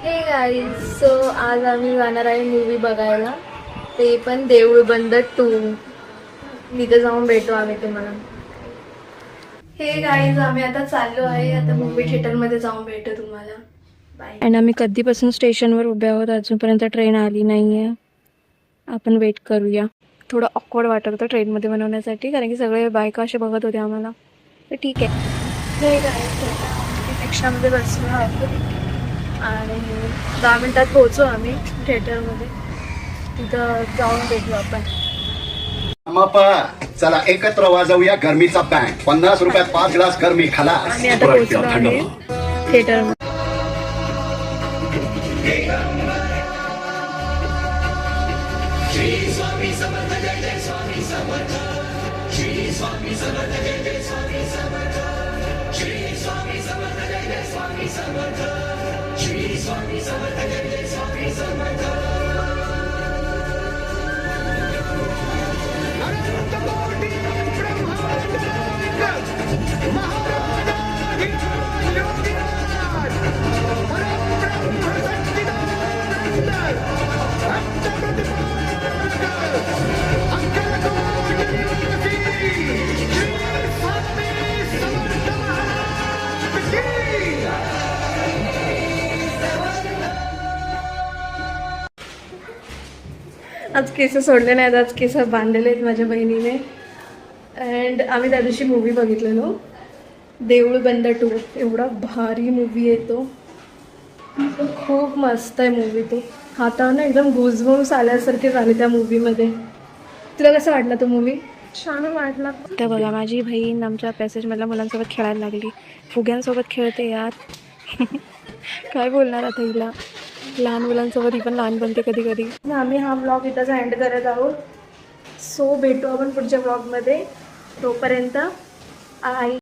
हे guys, so आज आम्ही जाणार आहे मूवी बघायला, ते पण देऊळ बंद 2. तिथे जाऊन भेटू आम्ही तुम्हाला. हे गाईज, आम्ही आता चाललो आहे. आता मूवी थिएटरमध्ये जाऊन भेटू तुम्हाला. बाय. आणि आम्ही कधीपासून स्टेशनवर उभे आहोत, अजूनपर्यंत ट्रेन आली नाही आहे. आपण वेट करूया. थोडं ऑकवर्ड वाटत होतं ट्रेनमध्ये बनवण्यासाठी, कारण की सगळे बायका असे बघत होते आम्हाला. तर ठीक आहे. हे गाईज, रिक्षामध्ये बसलो आहोत आणि 10 मिनिटात पोहोचू आम्ही थिएटरमध्ये. तिथं जाऊन भेटू आपण. चला एकत्र वाजवूया गरमीचा बँड. 50 रुपयात 5 ग्लास गरमी खलास. आम्ही आता पोहोचलो आहे थिएटरमध्ये. आज केस सोडले नाहीत, आज केस बांधलेले आहेत माझ्या बहिणीने. अँड आम्ही त्या दिवशी मूवी बघितलेलो, देऊळ बंद 2. एवढा भारी मूवी आहे तो, खूप मस्त आहे मूवी तो. हातावर ना एकदम गुजबम्स आल्यासारखे झाले त्या मूवीमध्ये. तुला कसं वाटला तो मूवी? छान वाटला. तर बघा, माझी बहीण आमच्या पॅसेजमधल्या मुलांसोबत खेळायला लागली, फुग्यांसोबत खेळते यार. काय बोलणार आता हिला, लहान मुलांसोबत ही पण लहान बनते कधी कधी. आम्ही हा व्लॉग इथंच एंड करत आहोत. सो भेटू आपण पुढच्या व्लॉगमध्ये. तोपर्यंत आई